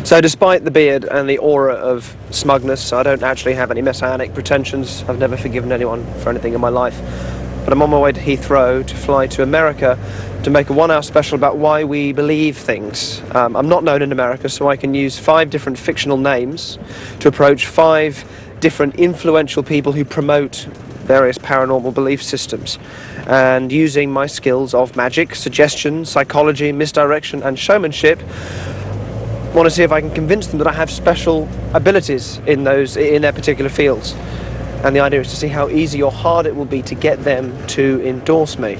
So despite the beard and the aura of smugness, I don't actually have any messianic pretensions. I've never forgiven anyone for anything in my life. But I'm on my way to Heathrow to fly to America to make a 1-hour special about why we believe things. I'm not known in America, so I can use 5 different fictional names to approach 5 different influential people who promote various paranormal belief systems. And using my skills of magic, suggestion, psychology, misdirection and showmanship, I want to see if I can convince them that I have special abilities in their particular fields. And the idea is to see how easy or hard it will be to get them to endorse me.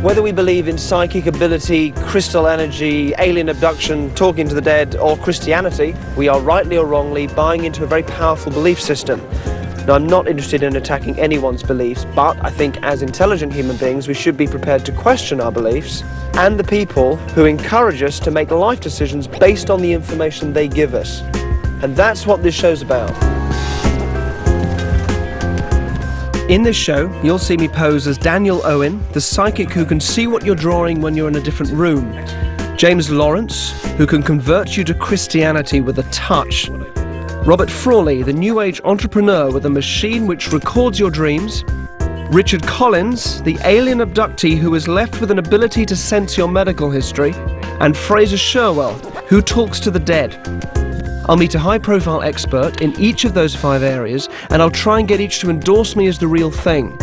Whether we believe in psychic ability, crystal energy, alien abduction, talking to the dead, or Christianity, we are rightly or wrongly buying into a very powerful belief system. Now, I'm not interested in attacking anyone's beliefs, but I think as intelligent human beings, we should be prepared to question our beliefs and the people who encourage us to make life decisions based on the information they give us. And that's what this show's about. In this show, you'll see me pose as Daniel Owen, the psychic who can see what you're drawing when you're in a different room. James Lawrence, who can convert you to Christianity with a touch. Robert Frawley, the New Age entrepreneur with a machine which records your dreams. Richard Collins, the alien abductee who is left with an ability to sense your medical history. And Fraser Sherwell, who talks to the dead. I'll meet a high-profile expert in each of those 5 areas, and I'll try and get each to endorse me as the real thing.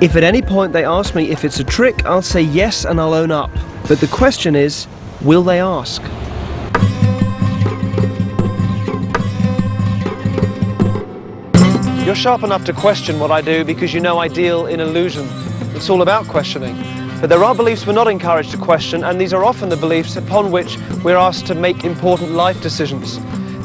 If at any point they ask me if it's a trick, I'll say yes and I'll own up. But the question is, will they ask? You're sharp enough to question what I do because you know I deal in illusion. It's all about questioning. But there are beliefs we're not encouraged to question, and these are often the beliefs upon which we're asked to make important life decisions.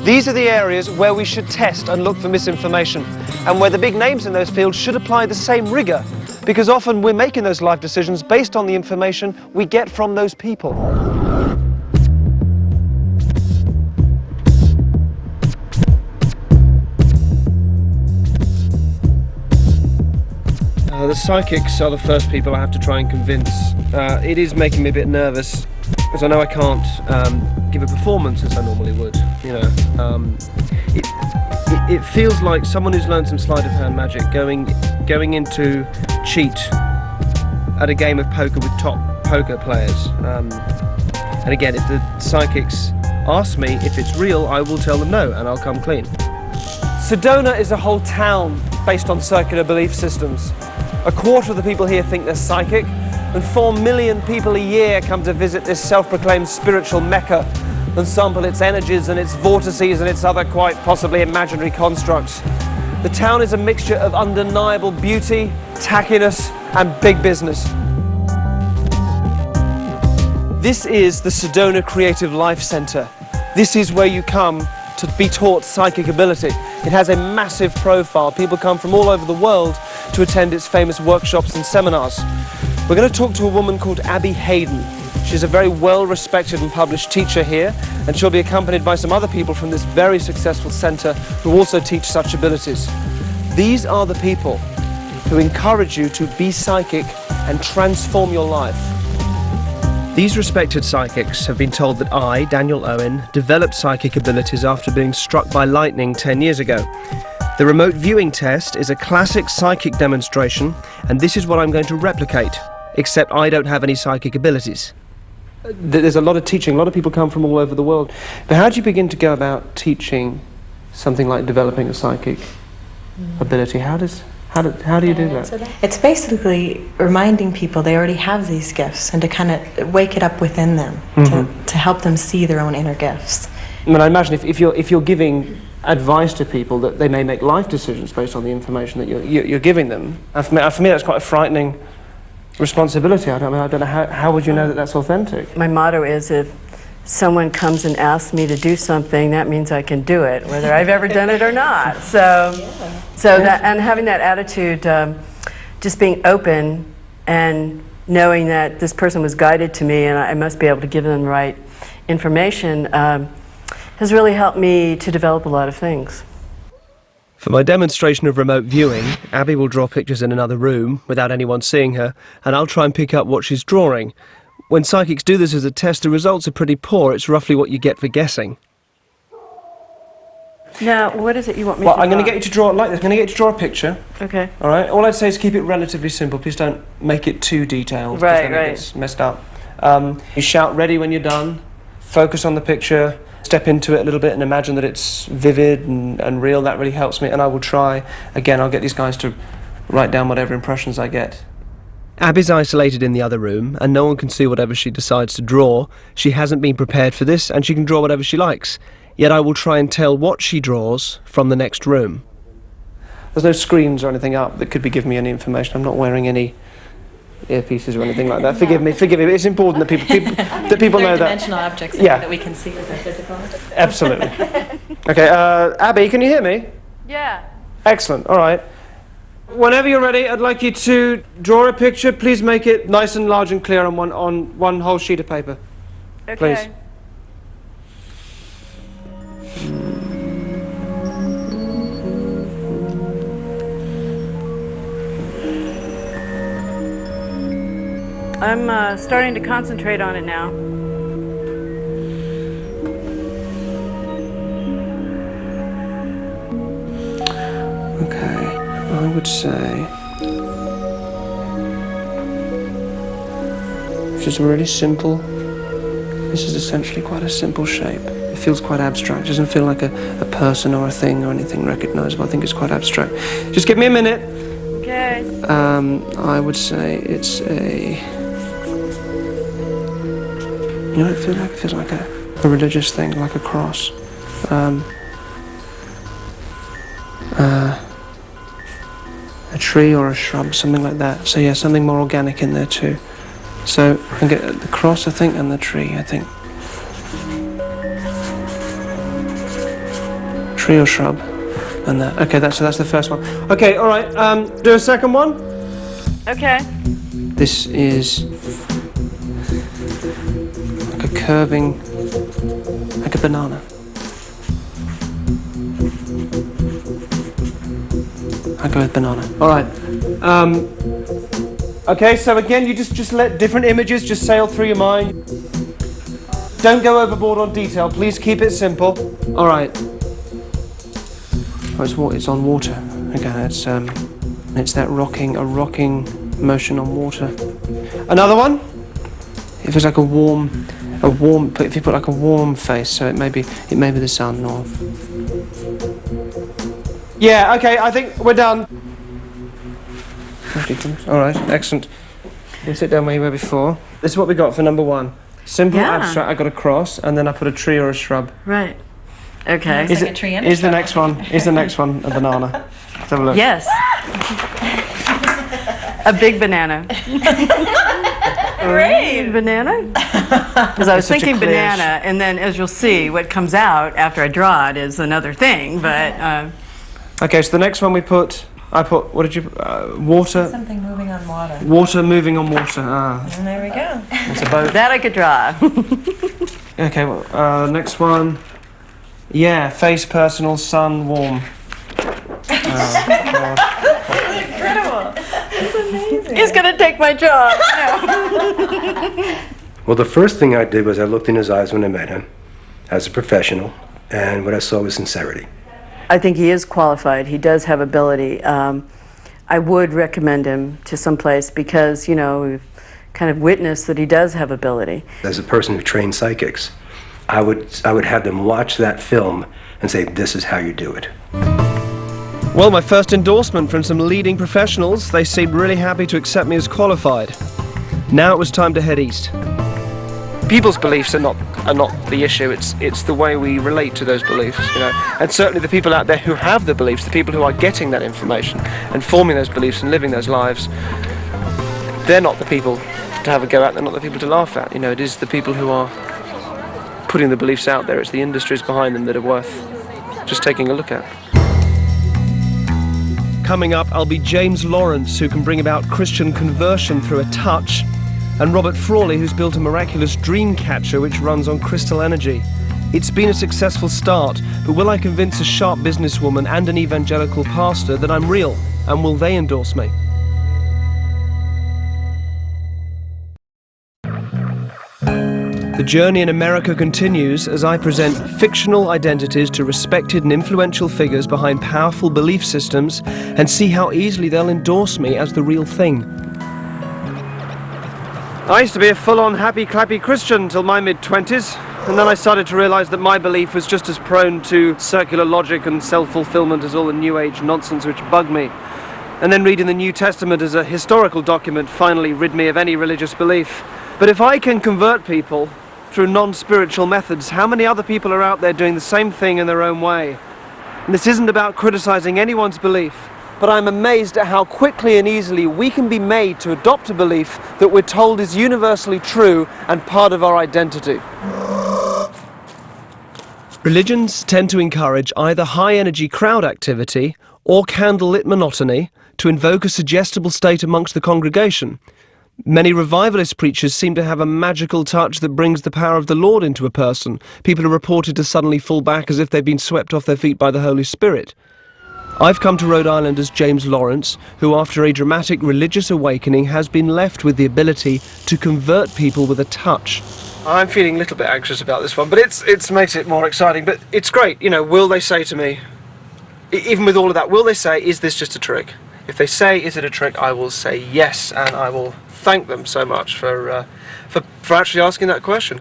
These are the areas where we should test and look for misinformation, and where the big names in those fields should apply the same rigor, because often we're making those life decisions based on the information we get from those people. The psychics are the first people I have to try and convince. It is making me a bit nervous, because I know I can't give a performance as I normally would. You know, it feels like someone who's learned some sleight of hand magic going in to cheat at a game of poker with top poker players. And again, if the psychics ask me if it's real, I will tell them no, and I'll come clean. Sedona is a whole town based on circular belief systems. 1/4 of the people here think they're psychic, and 4 million people a year come to visit this self-proclaimed spiritual mecca and sample its energies and its vortices and its other quite possibly imaginary constructs. The town is a mixture of undeniable beauty, tackiness, and big business. This is the Sedona Creative Life Center. This is where you come to be taught psychic ability. It has a massive profile. People come from all over the world to attend its famous workshops and seminars. We're going to talk to a woman called Abby Hayden. She's a very well-respected and published teacher here, and she'll be accompanied by some other people from this very successful center who also teach such abilities. These are the people who encourage you to be psychic and transform your life. These respected psychics have been told that I, Daniel Owen, developed psychic abilities after being struck by lightning 10 years ago. The remote viewing test is a classic psychic demonstration, and this is what I'm going to replicate, except I don't have any psychic abilities. There's a lot of teaching, a lot of people come from all over the world. But how do you begin to go about teaching something like developing a psychic ability? How do you do that? It's basically reminding people they already have these gifts and to kind of wake it up within them, to help them see their own inner gifts. I mean, I imagine if you're giving advice to people that they may make life decisions based on the information that you're giving them. And for me that's quite a frightening responsibility. I don't know how would you know that that's authentic? My motto is, if someone comes and asks me to do something, that means I can do it, whether I've ever done it or not. So, that, and having that attitude, just being open and knowing that this person was guided to me and I must be able to give them the right information, has really helped me to develop a lot of things. For my demonstration of remote viewing, Abby will draw pictures in another room without anyone seeing her, and I'll try and pick up what she's drawing. When psychics do this as a test, the results are pretty poor. It's roughly what you get for guessing. Now, what is it you want me to draw? Well, I'm going to get you to draw it like this. I'm going to get you to draw a picture. Okay. All right? All I'd say is keep it relatively simple. Please don't make it too detailed. Right, because then it gets messed up. You shout ready when you're done. Focus on the picture. Step into it a little bit and imagine that it's vivid and real. That really helps me. And I will try. Again, I'll get these guys to write down whatever impressions I get. Abby's isolated in the other room, and no one can see whatever she decides to draw. She hasn't been prepared for this, and she can draw whatever she likes. Yet I will try and tell what she draws from the next room. There's no screens or anything up that could be giving me any information. I'm not wearing any earpieces or anything like that. Forgive me. It's important that people know that. Dimensional objects that we can see with our physical. Absolutely. Okay, Abby, can you hear me? Yeah. Excellent. All right. Whenever you're ready, I'd like you to draw a picture. Please make it nice and large and clear on one whole sheet of paper. Okay. Please. I'm starting to concentrate on it now. Okay, I would say it's just really simple. This is essentially quite a simple shape. It feels quite abstract. It doesn't feel like a person or a thing or anything recognizable. I think it's quite abstract. Just give me a minute. Okay. I would say it's a... You know, it feels like a religious thing, like a cross. A tree or a shrub, something like that. So yeah, something more organic in there too. So I get the cross, I think, and the tree, I think. Tree or shrub, and that. Okay, that's the first one. Okay, all right. Do a second one. Okay. This is like a curving, like a banana. I go with banana. All right. Okay, so again, you just let different images just sail through your mind. Don't go overboard on detail. Please keep it simple. All right. Oh, it's on water. Okay, it's that rocking motion on water. Another one. It feels like a warm. If you put like a warm face, so it may be the sun or. Yeah, okay, I think we're done. All right, excellent. You can sit down where you were before. This is what we got for number one. Simple, abstract, I got a cross, and then I put a tree or a shrub. Right. Okay. Looks like a tree and a Is the shrub. next one a banana? Let's have a look. Yes. A big banana. Great. Banana? Because I was such a thinking clear banana, and then as you'll see, what comes out after I draw it is another thing, but... Okay, so the next one I put, what did you, water? Something moving on water. Water moving on water, And there we go. it's a boat. that I could draw. Okay, well, next one. Yeah, face personal, sun warm. Incredible. It's amazing. He's going to take my job. Well, the first thing I did was I looked in his eyes when I met him as a professional, and what I saw was sincerity. I think he is qualified. He does have ability. I would recommend him to some place because, you know, we've kind of witnessed that he does have ability. As a person who trained psychics, I would have them watch that film and say, this is how you do it. Well, my first endorsement from some leading professionals. They seemed really happy to accept me as qualified. Now it was time to head east. people's beliefs are not the issue. It's the way we relate to those beliefs, you know. And certainly the people out there who have the beliefs, the people who are getting that information and forming those beliefs and living those lives, they're not the people to have a go at. They're not the people to laugh at. You know, it is the people who are putting the beliefs out there. It's the industries behind them that are worth just taking a look at. Coming up, I'll be James Lawrence, who can bring about Christian conversion through a touch, and Robert Frawley, who's built a miraculous dream catcher which runs on crystal energy. It's been a successful start, but will I convince a sharp businesswoman and an evangelical pastor that I'm real, and will they endorse me? The journey in America continues as I present fictional identities to respected and influential figures behind powerful belief systems and see how easily they'll endorse me as the real thing. I used to be a full-on happy-clappy Christian till my mid-20s, and then I started to realise that my belief was just as prone to circular logic and self-fulfillment as all the New Age nonsense which bugged me. And then reading the New Testament as a historical document finally rid me of any religious belief. But if I can convert people through non-spiritual methods, how many other people are out there doing the same thing in their own way? And this isn't about criticising anyone's belief, but I'm amazed at how quickly and easily we can be made to adopt a belief that we're told is universally true and part of our identity. Religions tend to encourage either high-energy crowd activity or candlelit monotony to invoke a suggestible state amongst the congregation. Many revivalist preachers seem to have a magical touch that brings the power of the Lord into a person. People are reported to suddenly fall back as if they've been swept off their feet by the Holy Spirit. I've come to Rhode Island as James Lawrence, who after a dramatic religious awakening has been left with the ability to convert people with a touch. I'm feeling a little bit anxious about this one, but it's makes it more exciting. But it's great, you know, will they say to me, even with all of that, will they say, is this just a trick? If they say, is it a trick, I will say yes, and I will thank them so much for actually asking that question.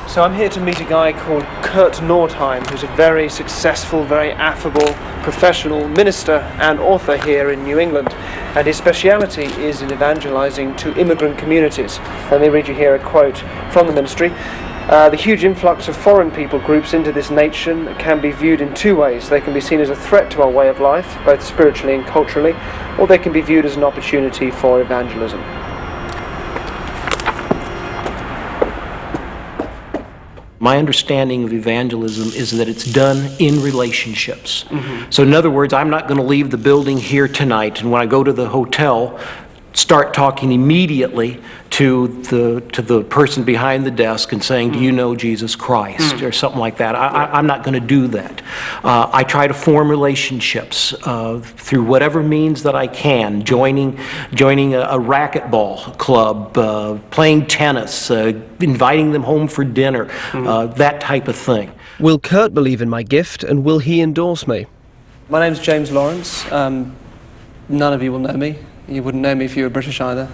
So I'm here to meet a guy called Kurt Nordheim, who's a very successful, very affable, professional minister and author here in New England. And his speciality is in evangelizing to immigrant communities. Let me read you here a quote from the ministry. The huge influx of foreign people groups into this nation can be viewed in two ways. They can be seen as a threat to our way of life, both spiritually and culturally, or they can be viewed as an opportunity for evangelism. My understanding of evangelism is that it's done in relationships. So in other words, I'm not going to leave the building here tonight, and when I go to the hotel, start talking immediately to the person behind the desk and saying, do you know Jesus Christ, or something like that. I'm not going to do that. I try to form relationships through whatever means that I can, joining a racquetball club, playing tennis, inviting them home for dinner, that type of thing. Will Kurt believe in my gift, and will he endorse me? My name's James Lawrence. None of you will know me. You wouldn't know me if you were British either.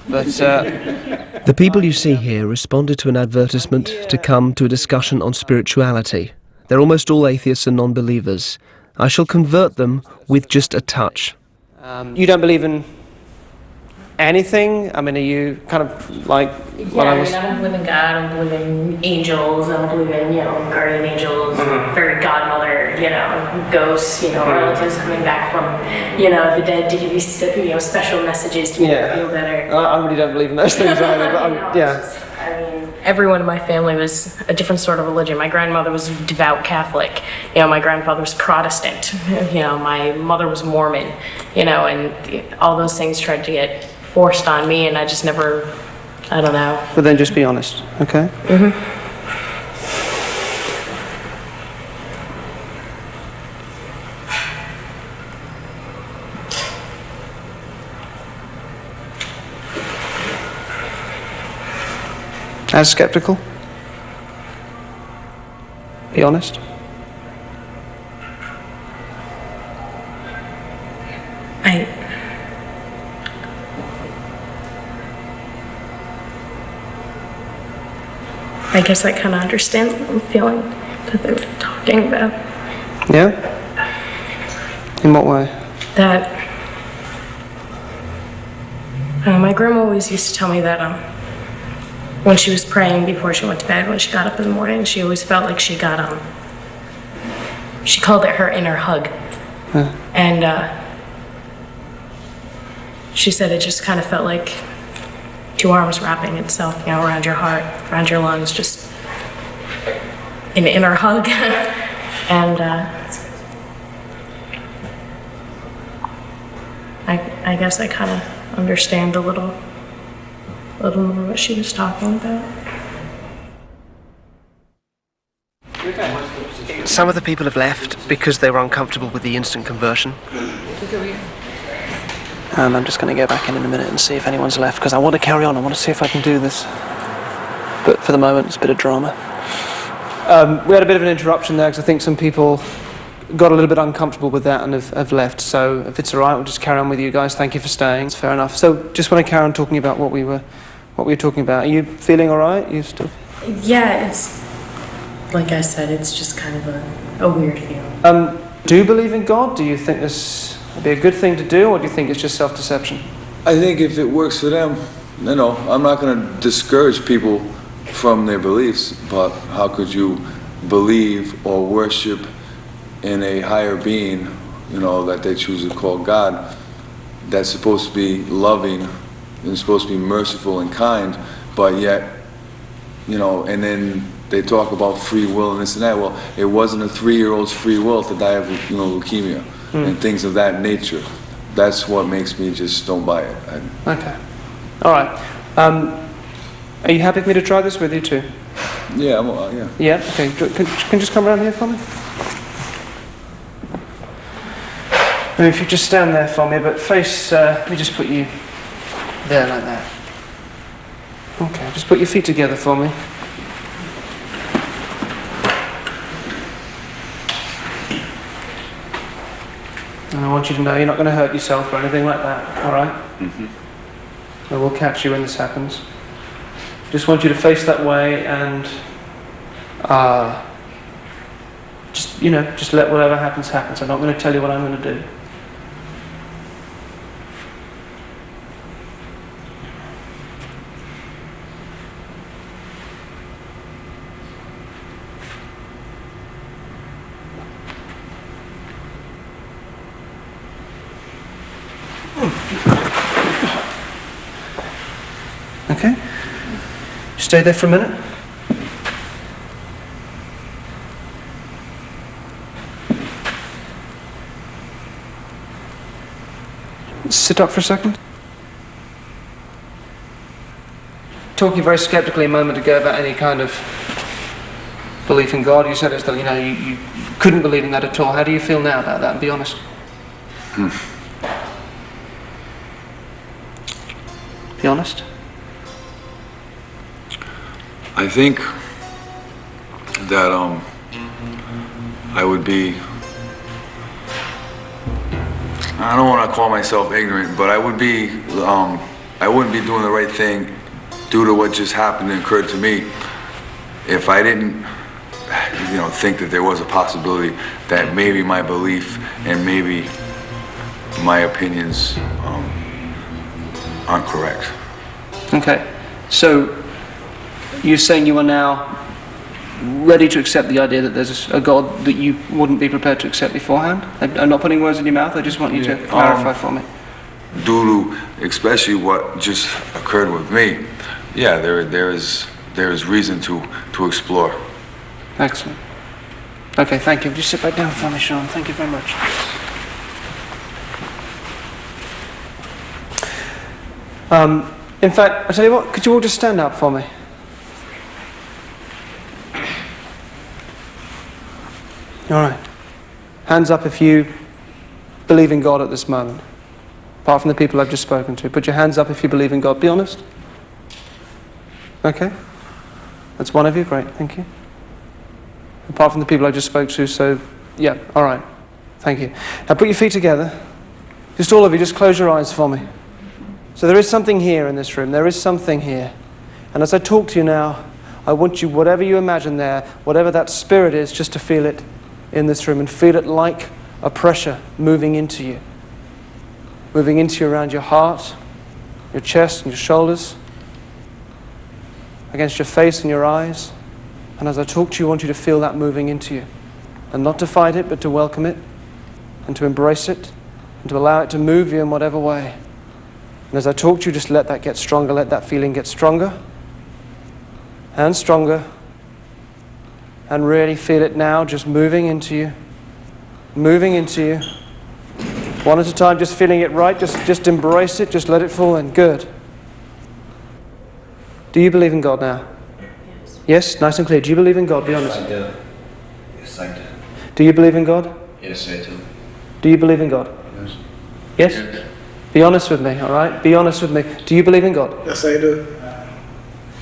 The people you see here responded to an advertisement to come to a discussion on spirituality. They're almost all atheists and non-believers. I shall convert them with just a touch. You don't believe in anything? I mean, are you kind of like what I was? I don't believe in God, I don't believe in angels, I don't believe in, guardian angels, fairy godmother, ghosts, relatives coming back from, the dead to give you, special messages to make you feel better. I really don't believe in those things either, but everyone in my family was a different sort of religion. My grandmother was devout Catholic. My grandfather was Protestant. My mother was Mormon. And all those things tried to get forced on me, and I just never, I don't know. But then just be honest, okay? As skeptical? Be honest. I guess I kind of understand what I'm feeling that they were talking about. Yeah? In what way? That my grandma always used to tell me that when she was praying before she went to bed, when she got up in the morning, she always felt like she got, she called it her inner hug. And she said it just kind of felt like two arms wrapping itself, you know, around your heart, around your lungs, just an inner hug. And I guess I kind of understand a little more what she was talking about. Some of the people have left because they were uncomfortable with the instant conversion. And I'm just going to go back in a minute and see if anyone's left, because I want to carry on. I want to see if I can do this. But for the moment, it's a bit of drama. We had a bit of an interruption there because I think some people got a little bit uncomfortable with that and have left. So if it's all right, we'll just carry on with you guys. Thank you for staying. It's fair enough. So just want to carry on talking about what we were talking about. Are you feeling all right? You still? Yeah, it's like I said, it's just kind of a weird feeling. Do you believe in God? Do you think this would be a good thing to do, or do you think it's just self-deception? I think if it works for them, you know, I'm not going to discourage people from their beliefs, but how could you believe or worship in a higher being, you know, that they choose to call God, that's supposed to be loving and supposed to be merciful and kind, but yet, you know, and then they talk about free will and this and that. Well, it wasn't a 3-year-old's free will to die of, you know, leukemia and things of that nature. That's what makes me just don't buy it. Okay. All right. Are you happy for me to try this with you too? Yeah, yeah. Yeah? Okay. Can you just come around here for me? Maybe if you just stand there for me, but face, let me just put you there like that. Okay, just put your feet together for me. And I want you to know you're not going to hurt yourself or anything like that, all right? Mm-hmm. I will catch you when this happens. Just want you to face that way and just, you know, just let whatever happens happens. I'm not going to tell you what I'm going to do. Okay? Stay there for a minute. Sit up for a second. Talking very skeptically a moment ago about any kind of belief in God. You said it's that, you know, you couldn't believe in that at all. How do you feel now about that? Be honest. Be honest. I think that I would be, I don't want to call myself ignorant, but I would be, I wouldn't be doing the right thing due to what just happened and occurred to me if I didn't, you know, think that there was a possibility that maybe my belief and maybe my opinions aren't correct. Okay, so you're saying you are now ready to accept the idea that there's a God that you wouldn't be prepared to accept beforehand? I'm not putting words in your mouth, I just want you to clarify for me. Due to especially what just occurred with me, yeah, there is reason to explore. Excellent. Okay, thank you. Just sit back down for me, Sean. Thank you very much. In fact, I'll tell you what, could you all just stand up for me? All right. Hands up if you believe in God at this moment. Apart from the people I've just spoken to. Put your hands up if you believe in God. Be honest. Okay. That's one of you. Great. Thank you. Apart from the people I just spoke to, so, yeah. All right. Thank you. Now put your feet together. Just all of you, just close your eyes for me. So there is something here in this room. There is something here. And as I talk to you now, I want you, whatever you imagine there, whatever that spirit is, just to feel it in this room and feel it like a pressure moving into you. Moving into you around your heart, your chest and your shoulders. against your face and your eyes. And as I talk to you, I want you to feel that moving into you. And not to fight it, but to welcome it, and to embrace it, and to allow it to move you in whatever way. And as I talk to you, just let that get stronger, let that feeling get stronger, and stronger, and really feel it now, just moving into you, one at a time, just feeling it right, just embrace it, just let it fall in. Good. Do you believe in God now? Yes, nice and clear. Do you believe in God? Be honest. I do. Yes, I do. Do you believe in God? Yes, I do. Do you believe in God? Yes. Yes? Be honest with me, all right? Be honest with me. Do you believe in God? Yes, I do.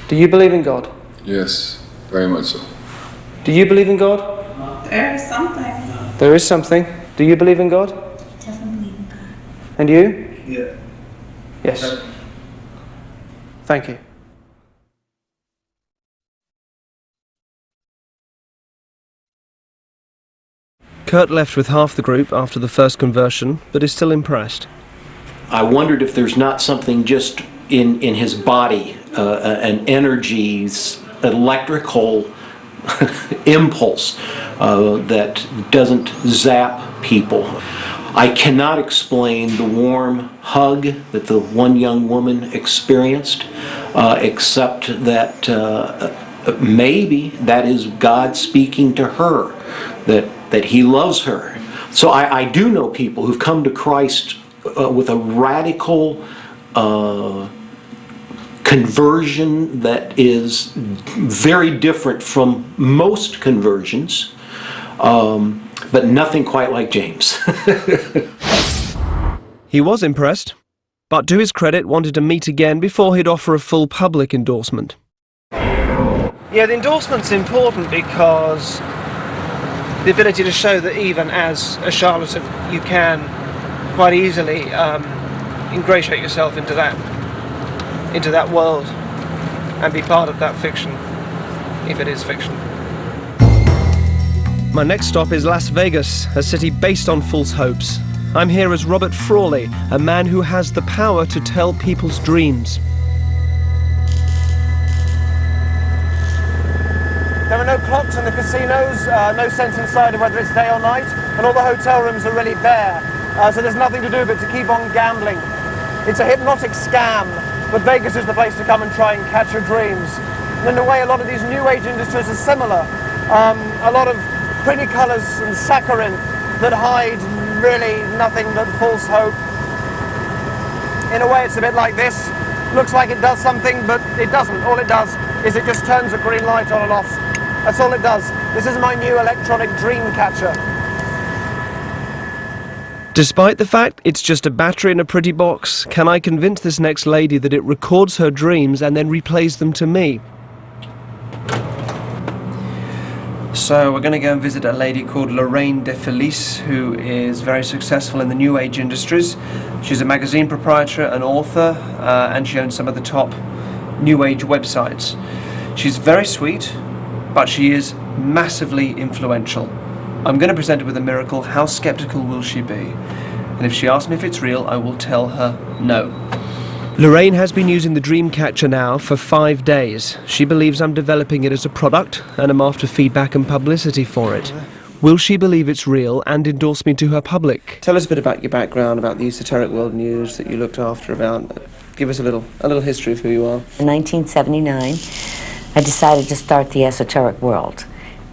Do you believe in God? Yes, very much so. Do you believe in God? There is something. There is something. Do you believe in God? Doesn't believe in God. And you? Yeah. Yes. Thank you. Kurt left with half the group after the first conversion, but is still impressed. I wondered if there's not something just in his body, an energy's electrical impulse that doesn't zap people. I cannot explain the warm hug that the one young woman experienced, except that maybe that is God speaking to her, that He loves her. So I do know people who've come to Christ with a radical conversion that is very different from most conversions, but nothing quite like James. He was impressed, but to his credit wanted to meet again before he'd offer a full public endorsement. Yeah, the endorsement's important because the ability to show that even as a charlatan you can quite easily ingratiate yourself into that world and be part of that fiction, if it is fiction. My next stop is Las Vegas, a city based on false hopes. I'm here as Robert Frawley, a man who has the power to tell people's dreams. There are no clocks in the casinos, no sense inside of whether it's day or night, and all the hotel rooms are really bare, so there's nothing to do but to keep on gambling. It's a hypnotic scam, but Vegas is the place to come and try and catch your dreams. And in a way, a lot of these new age industries are similar. A lot of pretty colours and saccharine that hide really nothing but false hope. In a way, it's a bit like this. Looks like it does something, but it doesn't. All it does is it just turns a green light on and off. That's all it does. This is my new electronic dream catcher. Despite the fact it's just a battery in a pretty box, can I convince this next lady that it records her dreams and then replays them to me? So we're going to go and visit a lady called Lorraine De Felice, who is very successful in the New Age industries. She's a magazine proprietor, an author, and she owns some of the top New Age websites. She's very sweet, but she is massively influential. I'm going to present her with a miracle. How skeptical will she be? And if she asks me if it's real, I will tell her no. Lorraine has been using the Dreamcatcher now for 5 days. She believes I'm developing it as a product, and I'm after feedback and publicity for it. Will she believe it's real and endorse me to her public? Tell us a bit about your background, about the esoteric world news that you looked after, about. Give us a little history of who you are. In 1979, I decided to start the esoteric world.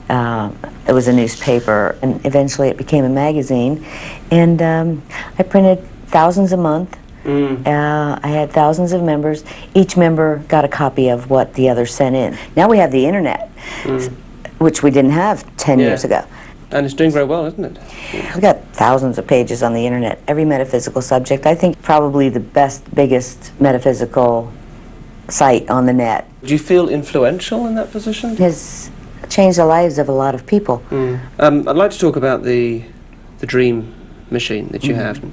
It was a newspaper, and eventually it became a magazine, and I printed thousands a month. I had thousands of members. Each member got a copy of what the other sent in. Now we have the internet, which we didn't have 10 years ago. And it's doing very well, isn't it? We've got thousands of pages on the internet, every metaphysical subject. I think probably the biggest metaphysical site on the net. Do you feel influential in that position? Has changed the lives of a lot of people. I'd like to talk about the dream machine that you have,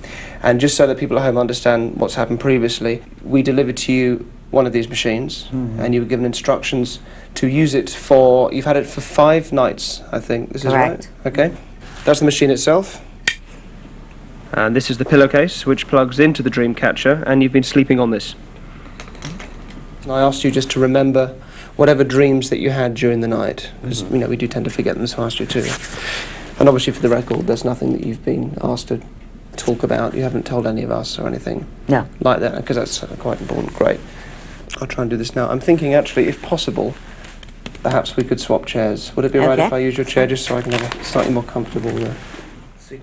and just so that people at home understand what's happened previously, we delivered to you one of these machines, and you were given instructions to use it for, you've had it for 5 nights, I think. This is right? Okay. That's the machine itself. And this is the pillowcase, which plugs into the Dreamcatcher, and you've been sleeping on this. And I asked you just to remember whatever dreams that you had during the night, because you know we do tend to forget them, so I asked you to. And obviously, for the record, there's nothing that you've been asked to talk about. You haven't told any of us or anything No. like that, because that's quite important. Great. I'll try and do this now. I'm thinking, actually, if possible, perhaps we could swap chairs. Would it be right Okay. if I use your chair just so I can have a slightly more comfortable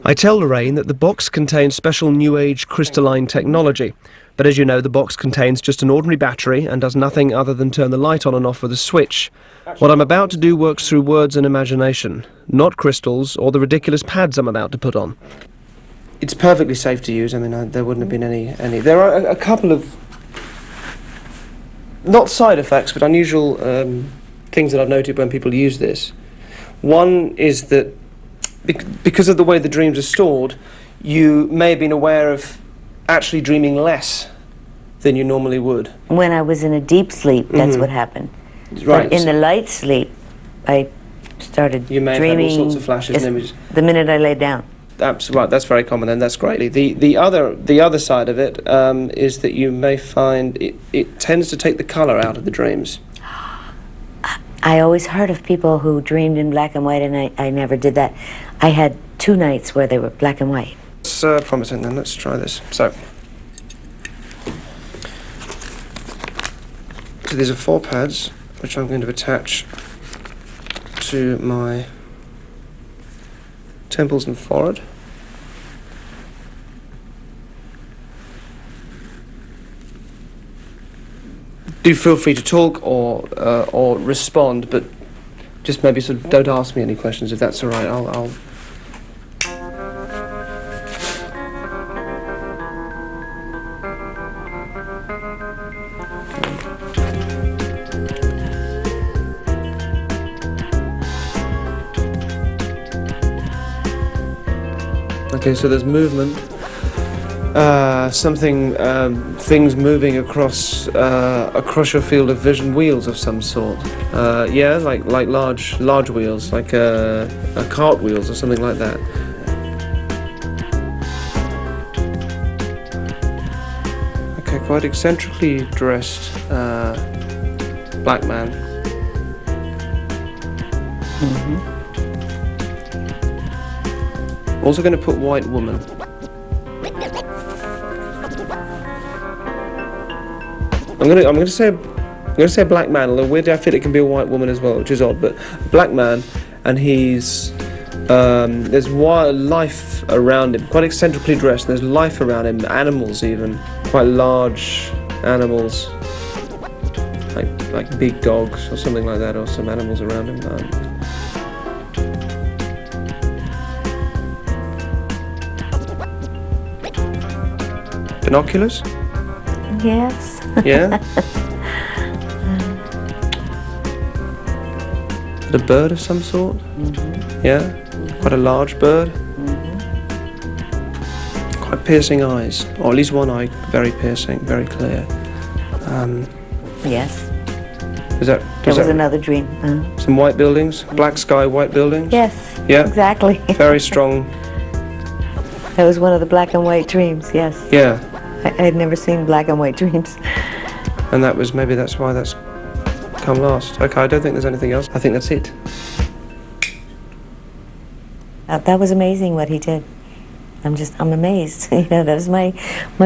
I tell Lorraine that the box contains special New Age crystalline technology, but as you know, the box contains just an ordinary battery and does nothing other than turn the light on and off with a switch. What I'm about to do works through words and imagination, not crystals or the ridiculous pads I'm about to put on. It's perfectly safe to use. I mean, there wouldn't have been any. There are a couple of, not side effects, but unusual things that I've noted when people use this. One is that because of the way the dreams are stored, you may have been aware of actually dreaming less than you normally would. When I was in a deep sleep, that's what happened. Right. But in the light sleep, I started You may have had dreaming all sorts of flashes and images. the minute I laid down. Right, that's very common then, that's great. The other side of it is that you may find it tends to take the colour out of the dreams. I always heard of people who dreamed in black and white, and I never did that. I had 2 nights where they were black and white. It's promising then, let's try this. So these are 4 pads, which I'm going to attach to my temples and forehead. Do feel free to talk or respond, but just maybe sort of don't ask me any questions if that's all right. I'll Okay, so there's movement. Things moving across your field of vision, wheels of some sort. Yeah, like large wheels, like a cart wheels or something like that. Okay, quite eccentrically dressed black man. Also going to put white woman. I'm going to say a black man, although weirdly I feel it can be a white woman as well, which is odd, but black man, and he's there's life around him, quite eccentrically dressed. There's life around him, animals even, quite large animals, like big dogs or something like that, or some animals around him. Binoculars? Yes. Yeah? A bird of some sort? Yeah? Quite a large bird? Quite piercing eyes, or at least one eye very piercing, very clear. Yes. That was another dream. Some white buildings? Black sky, white buildings? Yes. Yeah? Exactly. Very strong. That was one of the black and white dreams, yes. Yeah. I had never seen black and white dreams. And maybe that's why that's come last. Okay, I don't think there's anything else. I think that's it. That was amazing what he did. I'm amazed. You know, that was my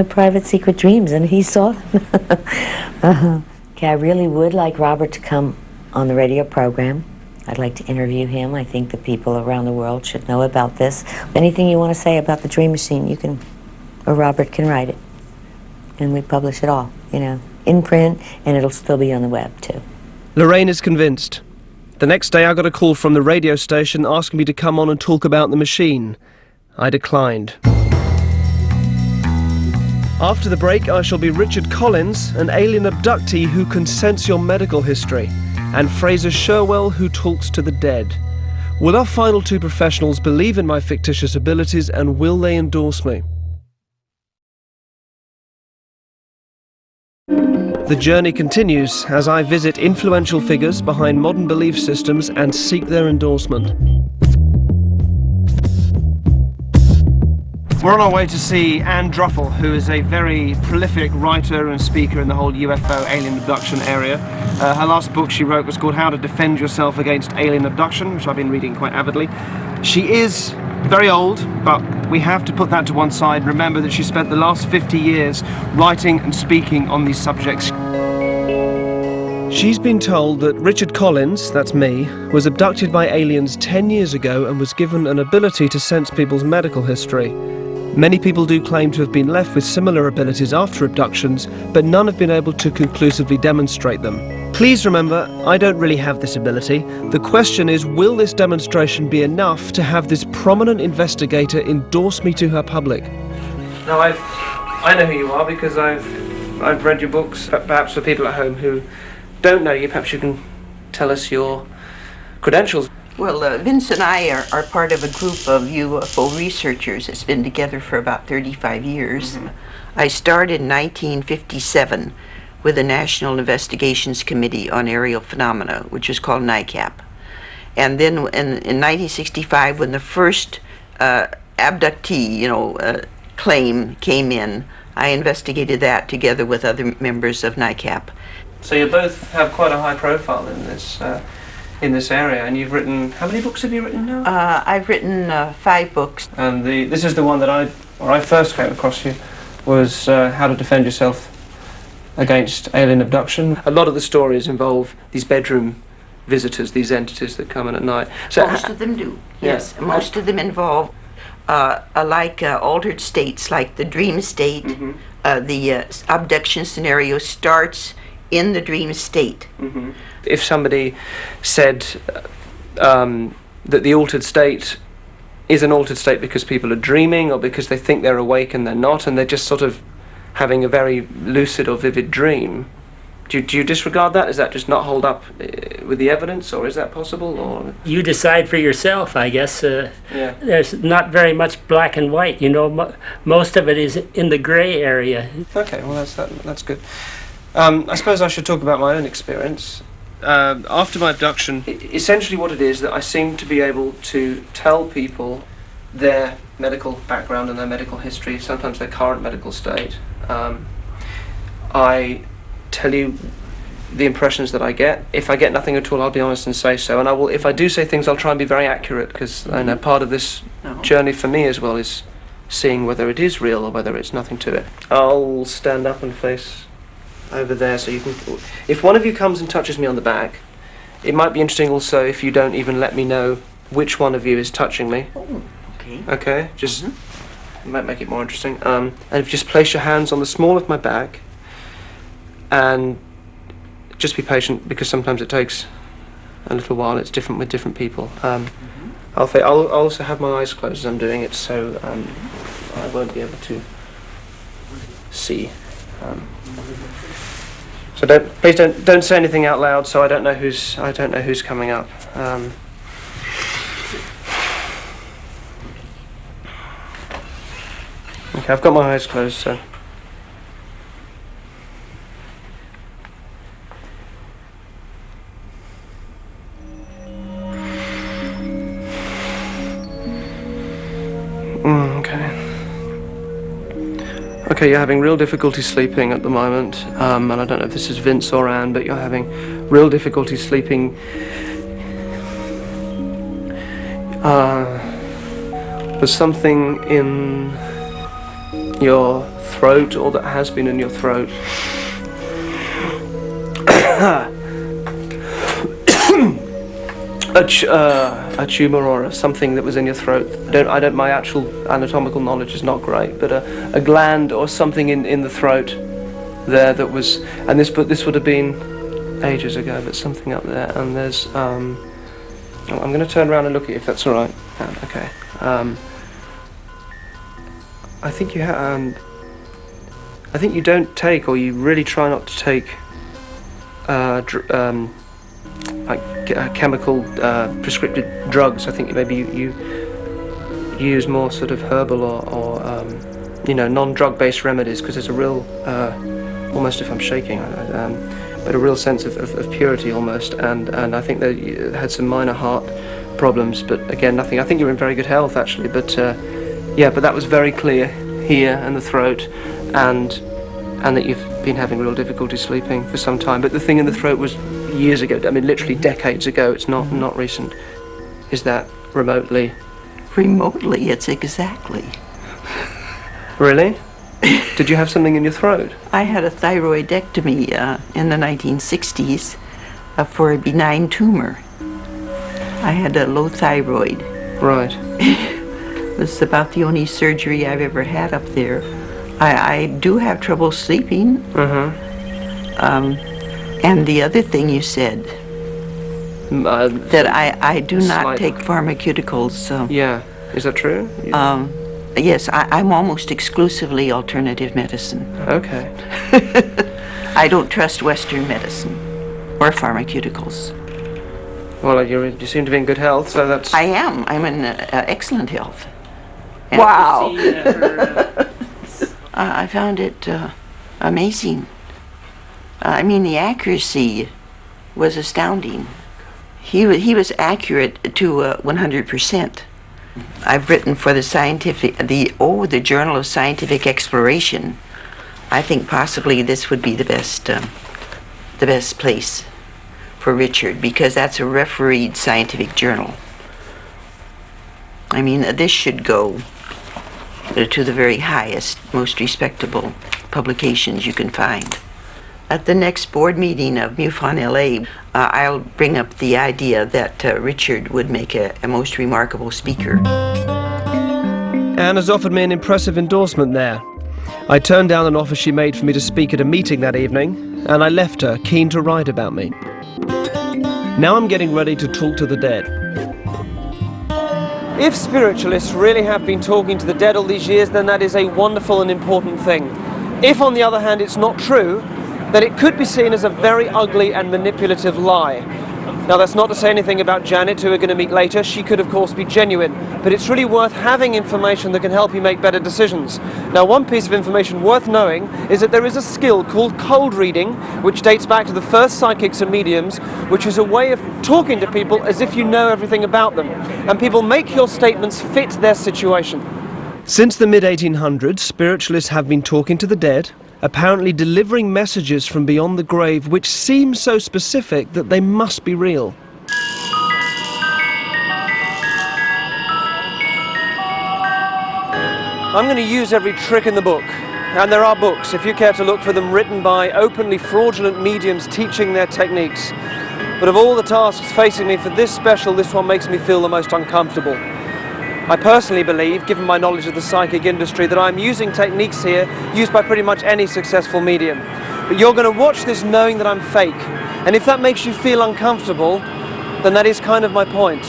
private secret dreams, and he saw them. Okay, I really would like Robert to come on the radio program. I'd like to interview him. I think the people around the world should know about this. Anything you want to say about the Dream Machine, you can, or Robert can write it. And we publish it all, you know, in print, and it'll still be on the web, too. Lorraine is convinced. The next day I got a call from the radio station asking me to come on and talk about the machine. I declined. After the break, I shall be Richard Collins, an alien abductee who can sense your medical history, and Fraser Sherwell, who talks to the dead. Will our final 2 professionals believe in my fictitious abilities, and will they endorse me? The journey continues as I visit influential figures behind modern belief systems and seek their endorsement. We're on our way to see Anne Druffel, who is a very prolific writer and speaker in the whole UFO alien abduction area. Her last book she wrote was called How to Defend Yourself Against Alien Abduction, which I've been reading quite avidly. She is very old, but we have to put that to one side and remember that she spent the last 50 years writing and speaking on these subjects. She's been told that Richard Collins, that's me, was abducted by aliens 10 years ago and was given an ability to sense people's medical history. Many people do claim to have been left with similar abilities after abductions, but none have been able to conclusively demonstrate them. Please remember, I don't really have this ability. The question is, will this demonstration be enough to have this prominent investigator endorse me to her public? Now, I know who you are because I've read your books. Perhaps for people at home who don't know you, perhaps you can tell us your credentials. Well, Vince and I are part of a group of UFO researchers that's been together for about 35 years. Mm-hmm. I started in 1957 with the National Investigations Committee on Aerial Phenomena, which was called NICAP. And then in 1965, when the first abductee, claim came in, I investigated that together with other members of NICAP. So you both have quite a high profile in this area, and you've written, how many books have you written now? I've written 5 books. And this is the one that I first came across you, was How to Defend Yourself Against Alien Abduction. A lot of the stories involve these bedroom visitors, these entities that come in at night. So most of them do, yes. Yeah. Most of them involve altered states, like the dream state. Mm-hmm. The abduction scenario starts in the dream state. Mm-hmm. If somebody said that the altered state is an altered state because people are dreaming or because they think they're awake and they're not, and they're just sort of having a very lucid or vivid dream, do you disregard that? Does that just not hold up with the evidence, or is that possible? Or you decide for yourself, I guess. Yeah. There's not very much black and white. Most of it is in the gray area. Okay, well that's good. I suppose I should talk about my own experience. After my abduction, essentially what it is that I seem to be able to tell people their medical background and their medical history, sometimes their current medical state. I tell you the impressions that I get. If I get nothing at all, I'll be honest and say so. And I will, if I do say things, I'll try and be very accurate, because I know part of this journey for me as well is seeing whether it is real or whether it's nothing to it. I'll stand up and face over there, so you can. If one of you comes and touches me on the back, it might be interesting also if you don't even let me know which one of you is touching me. Oh, okay. Okay, just it might make it more interesting. And if you just place your hands on the small of my back, and just be patient, because sometimes it takes a little while. It's different with different people. I'll also have my eyes closed as I'm doing it, so I won't be able to see. So please don't say anything out loud. So I don't know who's coming up. Okay, I've got my eyes closed. So. Okay, you're having real difficulty sleeping at the moment, and I don't know if this is Vince or Anne, but you're having real difficulty sleeping. There's something in your throat, or that has been in your throat. A tumor or something that was in your throat. My actual anatomical knowledge is not great, but a gland or something in the throat there that was, and this would have been ages ago, but something up there, and there's, I'm going to turn around and look at you if that's all right. Okay. I think you don't take, or you really try not to take, chemical prescriptive drugs. I think maybe you use more sort of herbal or non-drug based remedies, because there's a real, almost, if I'm shaking, but a real sense of purity almost, and I think that you had some minor heart problems, but again, nothing. I think you're in very good health actually, but Yeah, but that was very clear here and the throat, and that you've been having real difficulty sleeping for some time. But the thing in the throat was years ago. I mean, literally decades ago. It's not recent. Is that remotely? Remotely, it's exactly. Really? Did you have something in your throat? I had a thyroidectomy in the 1960s for a benign tumor. I had a low thyroid. Right. It was about the only surgery I've ever had up there. I do have trouble sleeping. And the other thing you said, that I do not take pharmaceuticals. Yeah, is that true? Yes, I'm almost exclusively alternative medicine. Okay. I don't trust Western medicine or pharmaceuticals. Well, you seem to be in good health, so that's... I am. I'm in excellent health. And wow! I found it amazing. I mean, the accuracy was astounding. He was accurate to 100%. I've written for the Journal of Scientific Exploration. I think possibly this would be the best place for Richard, because that's a refereed scientific journal. I mean, this should go to the very highest, most respectable publications you can find. At the next board meeting of MUFON LA, I'll bring up the idea that Richard would make a most remarkable speaker. Anne has offered me an impressive endorsement there. I turned down an offer she made for me to speak at a meeting that evening, and I left her, keen to write about me. Now I'm getting ready to talk to the dead. If spiritualists really have been talking to the dead all these years, then that is a wonderful and important thing. If, on the other hand, it's not true, then it could be seen as a very ugly and manipulative lie. Now, that's not to say anything about Janet, who we're going to meet later. She could, of course, be genuine, but it's really worth having information that can help you make better decisions. Now, one piece of information worth knowing is that there is a skill called cold reading, which dates back to the first psychics and mediums, which is a way of talking to people as if you know everything about them, and people make your statements fit their situation. Since the mid-1800s, spiritualists have been talking to the dead, apparently delivering messages from beyond the grave which seem so specific that they must be real. I'm going to use every trick in the book, and there are books, if you care to look for them, written by openly fraudulent mediums teaching their techniques. But of all the tasks facing me for this special, this one makes me feel the most uncomfortable. I personally believe, given my knowledge of the psychic industry, that I'm using techniques here used by pretty much any successful medium. But you're going to watch this knowing that I'm fake. And if that makes you feel uncomfortable, then that is kind of my point.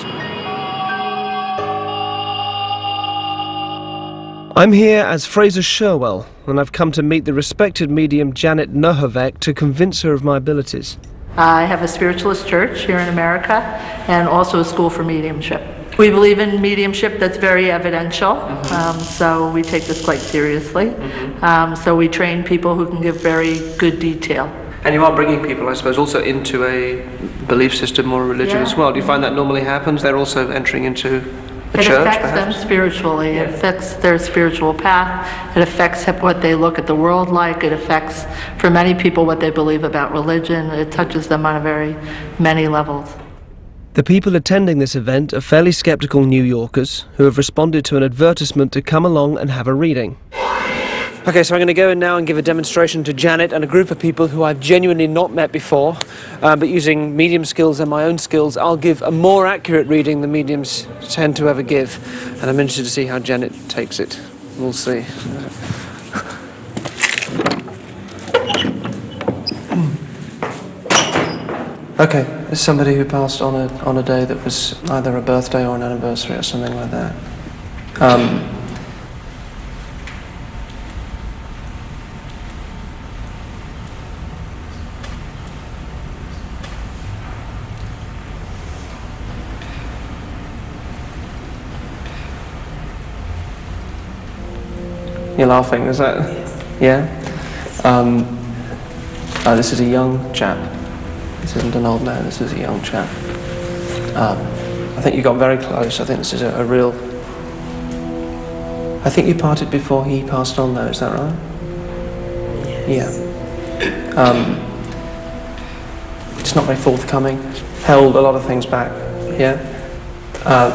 I'm here as Fraser Sherwell, and I've come to meet the respected medium Janet Nohavec to convince her of my abilities. I have a spiritualist church here in America and also a school for mediumship. We believe in mediumship that's very evidential, so we take this quite seriously. So we train people who can give very good detail. And you are bringing people, I suppose, also into a belief system or a religion as well. Do you find that normally happens? They're also entering into a church, It affects perhaps? them spiritually. It affects their spiritual path. It affects what they look at the world like. It affects, for many people, what they believe about religion. It touches them on many levels. The people attending this event are fairly skeptical New Yorkers who have responded to an advertisement to come along and have a reading. Okay, so I'm going to go in now and give a demonstration to Janet and a group of people who I've genuinely not met before, but using medium skills and my own skills, I'll give a more accurate reading than mediums tend to ever give. And I'm interested to see how Janet takes it. We'll see. Okay, there's somebody who passed on a day that was either a birthday or an anniversary or something like that. You're laughing, is that? Yes. Yeah? This is a young chap. This isn't an old man, this is a young chap. I think you got very close. I think this is a real I think you parted before he passed on, though. Is that right? Yes. Yeah. It's not very forthcoming. Held a lot of things back. Yeah.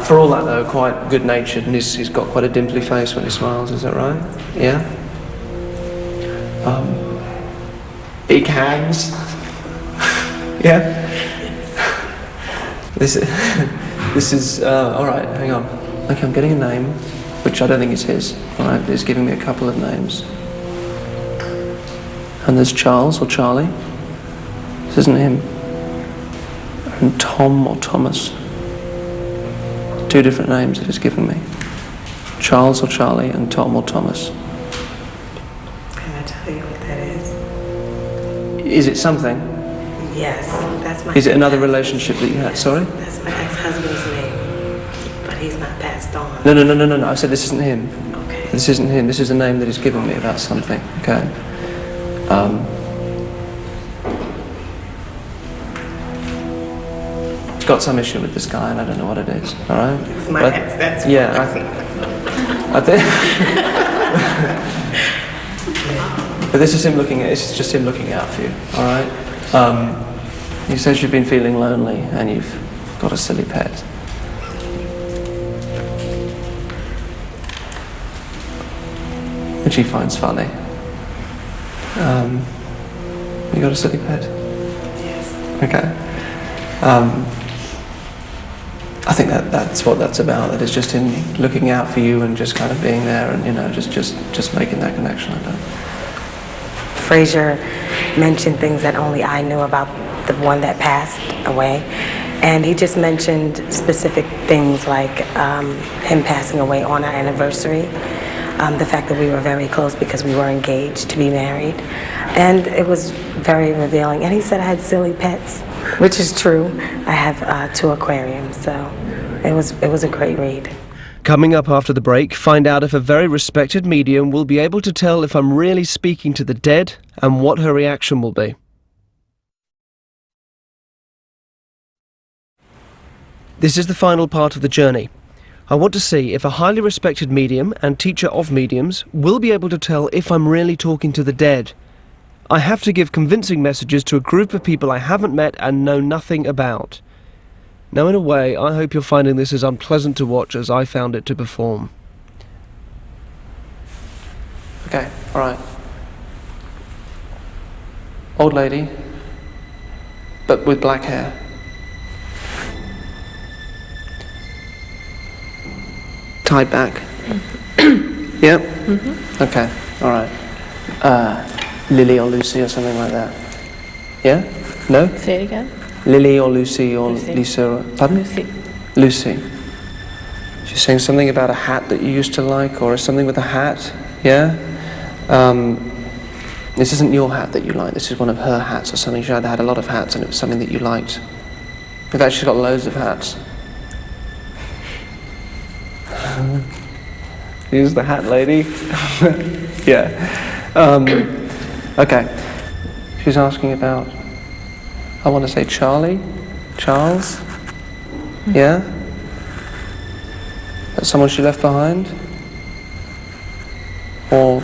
For all that, though, quite good-natured, and he's got quite a dimply face when he smiles. Is that right? Yeah. Big hands. Yeah. This is all right. Hang on. Okay, I'm getting a name, which I don't think is his. All right, but he's giving me a couple of names. And there's Charles or Charlie. This isn't him. And Tom or Thomas. Two different names that he's given me. Charles or Charlie and Tom or Thomas. Can I tell you what that is? Is it something? Yes, that's my. Is it another relationship that you had? Sorry? That's my ex-husband's name, but he's not passed on. No. I said this isn't him. Okay. This isn't him. This is a name that he's given me about something. Okay. He's got some issue with this guy, and I don't know what it is. All right. It's my ex. That's yeah. I think. But this is him looking at. It's just him looking out for you. All right. He says you've been feeling lonely, and you've got a silly pet. Which he finds funny. You got a silly pet? Yes. Okay. I think that's what that's about. That is just him looking out for you and just kind of being there, and just making that connection. I don't. Fraser mentioned things that only I knew about the one that passed away, and he just mentioned specific things like him passing away on our anniversary, the fact that we were very close because we were engaged to be married, and it was very revealing. And he said I had silly pets, which is true. I have 2 aquariums, so it was a great read. Coming up after the break, find out if a very respected medium will be able to tell if I'm really speaking to the dead and what her reaction will be. This is the final part of the journey. I want to see if a highly respected medium and teacher of mediums will be able to tell if I'm really talking to the dead. I have to give convincing messages to a group of people I haven't met and know nothing about. Now, in a way, I hope you're finding this as unpleasant to watch as I found it to perform. Okay, all right. Old lady, but with black hair. Tied back. Yep. Mm-hmm. Okay, all right. Lily or Lucy or something like that. Yeah? No? Say it again. Lily or Lucy or Lisa. Pardon? Lucy. Lucy. She's saying something about a hat that you used to like, or something with a hat. Yeah? This isn't your hat that you like, this is one of her hats or something. She had a lot of hats and it was something that you liked. In fact, she's got loads of hats. Here's the hat lady. Yeah. Okay. She's asking about, I want to say Charlie? Charles? Yeah? That's someone she left behind? Or...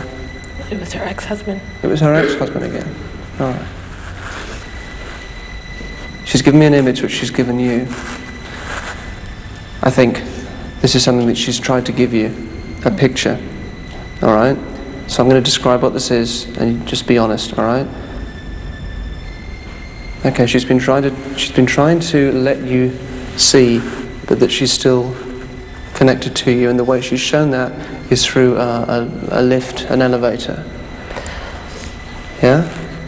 It was her ex-husband. It was her ex-husband again. All right. She's given me an image which she's given you. I think this is something that she's tried to give you, a picture. All right? So I'm going to describe what this is, and just be honest. All right? Okay. She's been trying to let you see that she's still connected to you, and the way she's shown that is through a lift, an elevator. Yeah?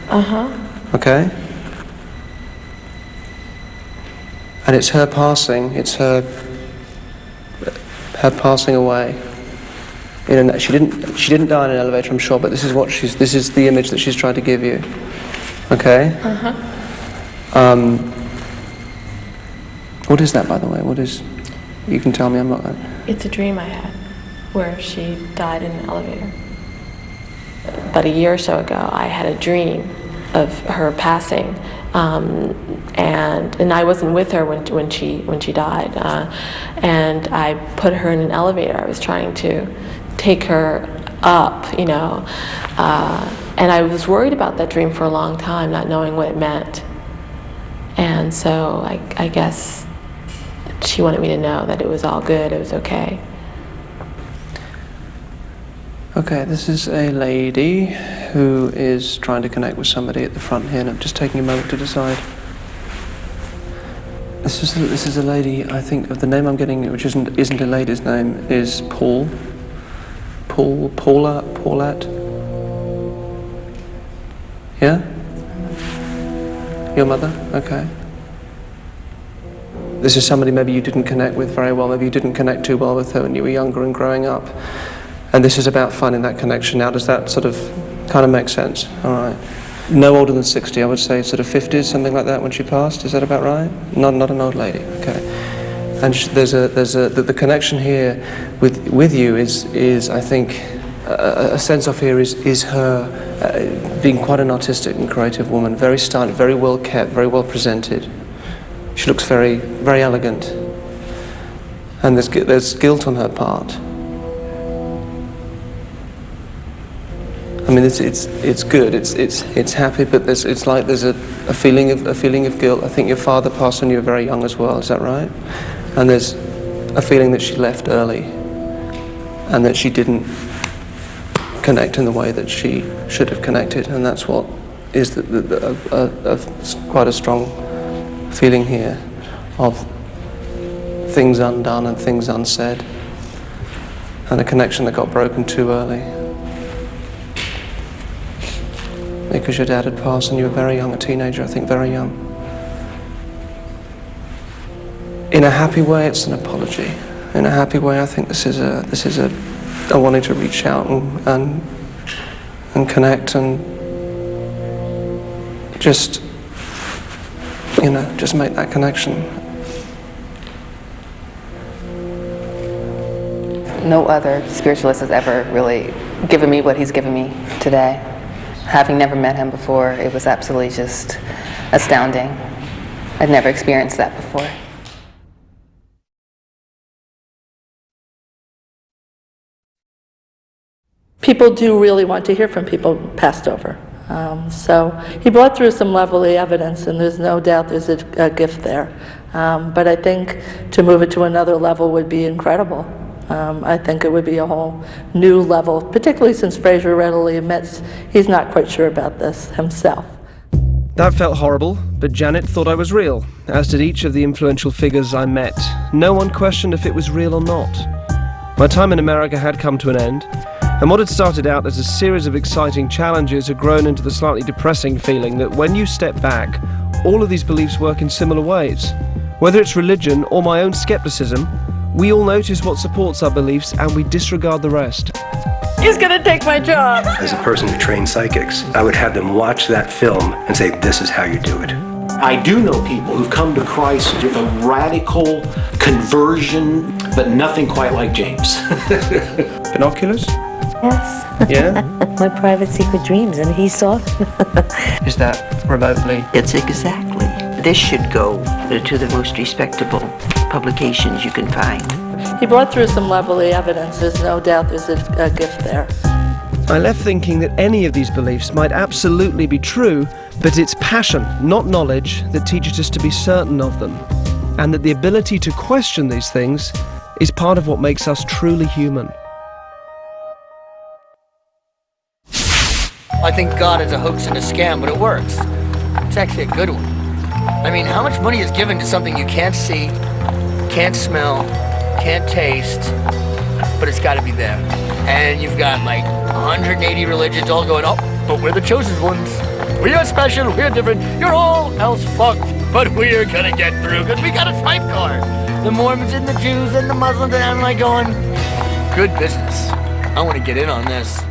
Uh-huh. Okay? And it's her passing, it's her passing away. She didn't die in an elevator, I'm sure, but this is the image that she's tried to give you. Okay? Uh-huh. What is that, by the way? You can tell me, I'm not... It's a dream I had where she died in an elevator. About a year or so ago, I had a dream of her passing, and I wasn't with her when she died, and I put her in an elevator. I was trying to take her up, you know. And I was worried about that dream for a long time, not knowing what it meant. And so I guess she wanted me to know that it was all good, it was okay. Okay, this is a lady who is trying to connect with somebody at the front here, and I'm just taking a moment to decide. This is a lady, I think, of the name I'm getting, which isn't a lady's name, is Paulette. Yeah? Your mother? Okay. This is somebody maybe you didn't connect with very well, maybe you didn't connect too well with her when you were younger and growing up. And this is about finding that connection now. Does that sort of kind of make sense? All right. No older than 60, I would say sort of 50s, something like that when she passed. Is that about right? Not an old lady. Okay. And the connection here with you is I think a sense of here is her being quite an artistic and creative woman, very stylish, very well kept, very well presented. She looks very, very elegant, and there's guilt on her part. I mean, it's good, it's happy, but it's like there's a feeling of guilt. I think your father passed when you were very young as well. Is that right? And there's a feeling that she left early, and that she didn't connect in the way that she should have connected, and that's what is quite a strong feeling here of things undone and things unsaid, and a connection that got broken too early. Because your dad had passed and you were very young, a teenager, I think, very young. In a happy way, it's an apology. In a happy way, I think this is a wanting to reach out and connect and just, you know, just make that connection. No other spiritualist has ever really given me what he's given me today. Having never met him before, it was absolutely just astounding. I'd never experienced that before. People do really want to hear from people passed over. So he brought through some lovely evidence, and there's no doubt there's a gift there. But I think to move it to another level would be incredible. I think it would be a whole new level, particularly since Fraser readily admits he's not quite sure about this himself. That felt horrible, but Janet thought I was real, as did each of the influential figures I met. No one questioned if it was real or not. My time in America had come to an end, and what had started out as a series of exciting challenges had grown into the slightly depressing feeling that when you step back, all of these beliefs work in similar ways. Whether it's religion or my own skepticism, we all notice what supports our beliefs and we disregard the rest. He's gonna take my job. As a person who trained psychics, I would have them watch that film and say, this is how you do it. I do know people who've come to Christ with a radical conversion, but nothing quite like James. Binoculars? Yes. Yeah? My private secret dreams, and he saw them. Is that remotely? It's exactly. This should go to the most respectable publications you can find. He brought through some lovely evidence. There's no doubt there's a gift there. I left thinking that any of these beliefs might absolutely be true, but it's passion, not knowledge, that teaches us to be certain of them, and that the ability to question these things is part of what makes us truly human. I think God is a hoax and a scam, but it works. It's actually a good one. I mean, how much money is given to something you can't see, can't smell, can't taste, but it's got to be there. And you've got like 180 religions all going, oh, but we're the chosen ones. We are special, we're different. You're all else fucked, but we're gonna get through because we got a swipe card. The Mormons and the Jews and the Muslims, and I'm like going, good business. I want to get in on this.